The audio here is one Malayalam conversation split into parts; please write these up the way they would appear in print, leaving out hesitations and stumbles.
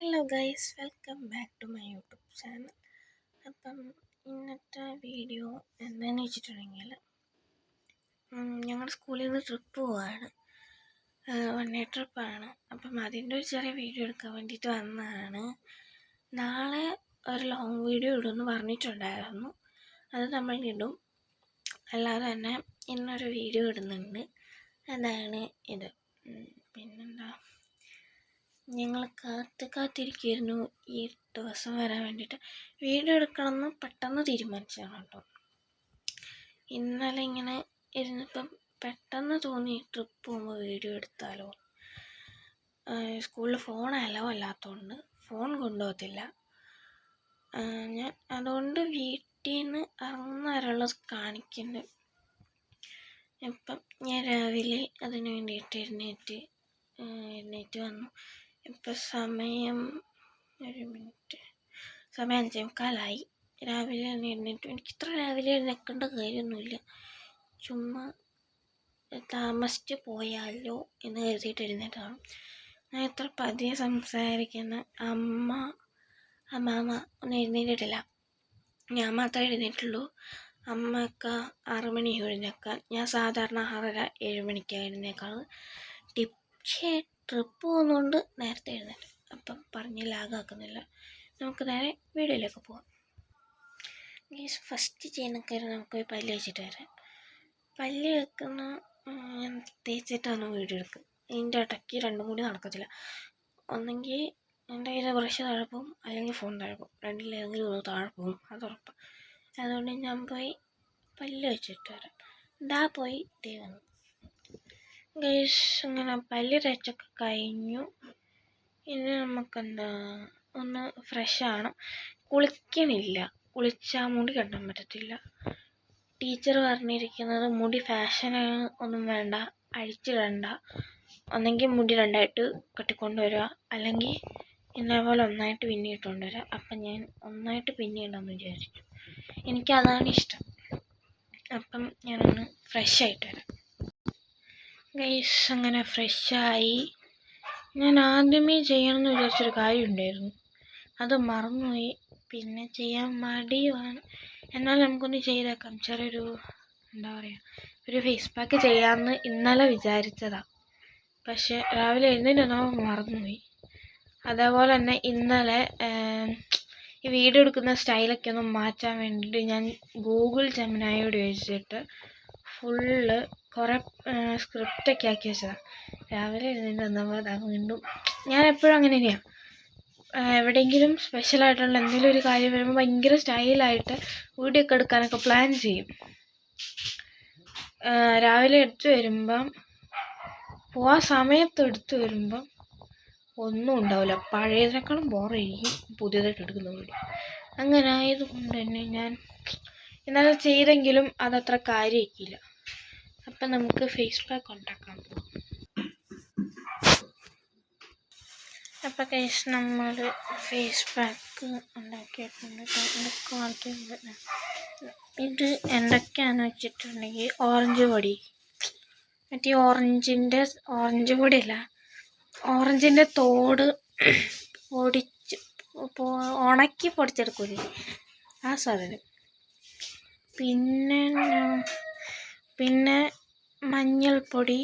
Hello guys, welcome back to my YouTube channel. അപ്പം ഇന്നത്തെ വീഡിയോ എന്താണെന്ന് വെച്ചിട്ടുണ്ടെങ്കിൽ ഞങ്ങളുടെ സ്കൂളിൽ നിന്ന് ട്രിപ്പ് പോവാണ്. 1 ഡേ ട്രിപ്പാണ്. അപ്പം അതിൻ്റെ ഒരു ചെറിയ വീഡിയോ എടുക്കാൻ വേണ്ടിയിട്ട് വന്നതാണ്. നാളെ ഒരു ലോങ് വീഡിയോ ഇടുമെന്ന് പറഞ്ഞിട്ടുണ്ടായിരുന്നു. അത് നമ്മൾ ഇടും. അല്ലാതെ തന്നെ ഇന്നൊരു വീഡിയോ ഇടുന്നുണ്ട്. അതാണ് ഇത്. പിന്നെന്താ, ഞങ്ങൾ കാത്തിരിക്കുമായിരുന്നു ഈ ദിവസം വരാൻ വേണ്ടിയിട്ട്. വീഡിയോ എടുക്കണമെന്ന് പെട്ടെന്ന് തീരുമാനിച്ചതാണ് കേട്ടോ. ഇന്നലെ ഇങ്ങനെ ഇരുന്നപ്പം പെട്ടെന്ന് തോന്നി ട്രിപ്പ് പോകുമ്പോൾ വീഡിയോ എടുത്താലോ. സ്കൂളിൽ ഫോൺ അലോ അല്ലാത്തതുകൊണ്ട് ഫോൺ കൊണ്ടുപോകത്തില്ല ഞാൻ. അതുകൊണ്ട് വീട്ടിൽ നിന്ന് ഇറങ്ങുന്നവരുള്ളത് കാണിക്കുന്നുണ്ട്. ഇപ്പം ഞാൻ രാവിലെ അതിന് വേണ്ടിയിട്ട് എഴുന്നേറ്റ് വന്നു. ഇപ്പം സമയം 5:15 രാവിലെ തന്നെ എഴുന്നേറ്റു. എനിക്കിത്ര രാവിലെ എഴുന്നേൽക്കേണ്ട കാര്യമൊന്നുമില്ല. ചുമ്മാ താമസിച്ച് പോയാലോ എന്ന് കരുതിയിട്ട് എഴുന്നേറ്റാണ്. ഞാൻ ഇത്ര പതിയെ സംസാരിക്കുന്ന അമ്മാമ്മ ഒന്നും എഴുന്നേറ്റിട്ടില്ല. ഞാൻ മാത്രമേ എഴുന്നേറ്റുള്ളൂ. അമ്മയൊക്കെ 6 മണി എഴുന്നേക്കാൻ. ഞാൻ സാധാരണ 6:30-7 മണിക്കാണ് എഴുന്നേക്കാറ്. ട്രിപ്പ് പോകുന്നതുകൊണ്ട് നേരത്തെ എഴുന്നേറ്റ്. അപ്പം പറഞ്ഞ് ലാഗാക്കുന്നില്ല. നമുക്ക് നേരെ വീഡിയോയിലേക്ക് പോകാം. ഗൈസ്, ഫസ്റ്റ് ചെയ്യുന്ന കാര്യം നമുക്ക് പോയി പല്ല് വെച്ചിട്ട് വരാം. പല്ല് വെക്കുന്ന ഞാൻ തേച്ചിട്ടാണ് വീഡിയോ എടുക്കുക. ഇതിൻ്റെ ഇടയ്ക്ക് രണ്ടും കൂടി നടക്കത്തില്ല. ഒന്നെങ്കിൽ എൻ്റെ കയ്യിൽ ബ്രഷ് താഴെ പോകും, അല്ലെങ്കിൽ ഫോൺ താഴെ പോകും. രണ്ടിലേതെങ്കിലും ഒന്ന് താഴെ പോകും, അത് ഉറപ്പാണ്. അതുകൊണ്ട് ഞാൻ പോയി പല്ല് വെച്ചിട്ട് വരാം. പോയി വന്നു. ഗൈസ്, അങ്ങനെ പല്ല് തേച്ചൊക്കെ കഴിഞ്ഞു. ഇനി നമുക്കെന്താ ഒന്ന് ഫ്രഷാണ്. കുളിക്കണില്ല. കുളിച്ചാൽ മുടി കെട്ടാൻ പറ്റത്തില്ല. ടീച്ചർ പറഞ്ഞിരിക്കുന്നത് മുടി ഫാഷനാണ്, ഒന്നും വേണ്ട, അഴിച്ചിടണ്ട. ഒന്നെങ്കിൽ മുടി 2ആയിട്ട് കെട്ടിക്കൊണ്ടുവരിക, അല്ലെങ്കിൽ ഇതേപോലെ ഒന്നായിട്ട് പിന്നിയിട്ടുകൊണ്ട് വരിക. അപ്പം ഞാൻ ഒന്നായിട്ട് പിന്നിയിടാമെന്ന് വിചാരിച്ചു. എനിക്കതാണ് ഇഷ്ടം. അപ്പം ഞാനൊന്ന് ഫ്രഷായിട്ട് വരാം. ഗൈസ്, അങ്ങനെ ഫ്രഷായി. ഞാൻ ആദ്യമേ ചെയ്യണമെന്ന് വിചാരിച്ചൊരു കാര്യം ഉണ്ടായിരുന്നു, അത് മറന്നുപോയി. പിന്നെ ചെയ്യാൻ മടിയുമാണ്. എന്നാൽ നമുക്കൊന്ന് ചെയ്തേക്കാം. ചെറിയൊരു ഒരു ഫേസ് പാക്ക് ചെയ്യാമെന്ന് ഇന്നലെ വിചാരിച്ചതാണ്. പക്ഷെ രാവിലെ എഴുന്നേറ്റ് മറന്നുപോയി. അതേപോലെ തന്നെ ഇന്നലെ ഈ വീഡിയോ എടുക്കുന്ന സ്റ്റൈലൊക്കെ ഒന്ന് മാറ്റാൻ വേണ്ടിയിട്ട് ഞാൻ ഗൂഗിൾ ജെമിനായോട് ചോദിച്ചിട്ട് ഫുള്ള് കുറേ സ്ക്രിപ്റ്റൊക്കെ ആക്കി വെച്ചതാണ്. രാവിലെ എഴുന്നേറ്റ് വന്നപ്പോൾ വീണ്ടും ഞാൻ എപ്പോഴും അങ്ങനെ തന്നെയാണ്. എവിടെയെങ്കിലും സ്പെഷ്യലായിട്ടുള്ള എന്തെങ്കിലും ഒരു കാര്യം വരുമ്പോൾ ഭയങ്കര സ്റ്റൈലായിട്ട് വീഡിയോ ഒക്കെ എടുക്കാനൊക്കെ പ്ലാൻ ചെയ്യും. രാവിലെ എടുത്തു വരുമ്പം പോവാൻ സമയത്ത് എടുത്തു വരുമ്പം ഒന്നും ഉണ്ടാവില്ല. പഴയതിനേക്കാളും ബോറായിരിക്കും പുതിയതായിട്ട് എടുക്കുന്ന വീഡിയോ. അങ്ങനെ ആയതുകൊണ്ട് തന്നെ ഞാൻ ഇന്നലെ ചെയ്തെങ്കിലും അതത്ര കാര്യമാക്കിയില്ല. അപ്പം നമുക്ക് ഫേസ് പാക്ക് ഉണ്ടാക്കാൻ പോകാം. അപ്പം ഗൈസ്, നമ്മൾ ഫേസ് പാക്ക് ഉണ്ടാക്കിയിട്ടുണ്ട്. ഇത് എന്തൊക്കെയാണെന്ന് വെച്ചിട്ടുണ്ടെങ്കിൽ ഓറഞ്ച് പൊടി, മറ്റേ ഓറഞ്ച് പൊടിയല്ല, ഓറഞ്ചിൻ്റെ തോട് ഉണക്കി പൊടിച്ചെടുക്കൂലേ, ആ സാധനം. പിന്നെ മഞ്ഞൾപ്പൊടി,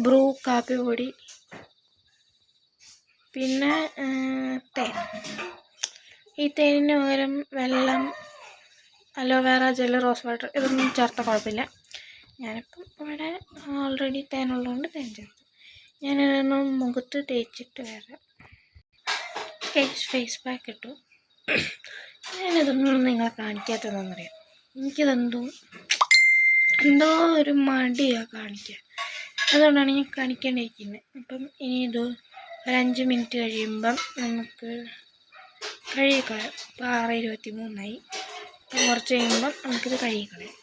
ബ്രൂ കാപ്പിപ്പൊടി, പിന്നെ തേൻ. ഈ തേനിന് പകരം വെള്ളം, അലോവേറ ജെല്ല്, റോസ് വാട്ടർ ഇതൊന്നും ചേർത്താൽ കുഴപ്പമില്ല. ഞാനിപ്പം ഇവിടെ ഓൾറെഡി തേനുള്ളതുകൊണ്ട് തേൻ ചേർത്തു. ഞാനിതൊന്ന് മുഖത്ത് തേച്ചിട്ട് വരാം. ഫേസ് പാക്ക് ഇട്ടു. ഞാനിതൊന്നും നിങ്ങളെ കാണിക്കാത്തതെന്നറിയാം. എനിക്കിതെന്തോ എന്തോ ഒരു മടിയാണ് കാണിക്കാൻ. അതുകൊണ്ടാണ് ഞാൻ കാണിക്കാണ്ടിരിക്കുന്നത്. അപ്പം ഇനി ഇത് ഒരു 5 മിനിറ്റ് കഴിയുമ്പം നമുക്ക് കഴുകിക്കളയാം. ഇപ്പോൾ 6:23 അപ്പം കുറച്ച് കഴിയുമ്പം നമുക്കിത് കഴുകിക്കളയാം.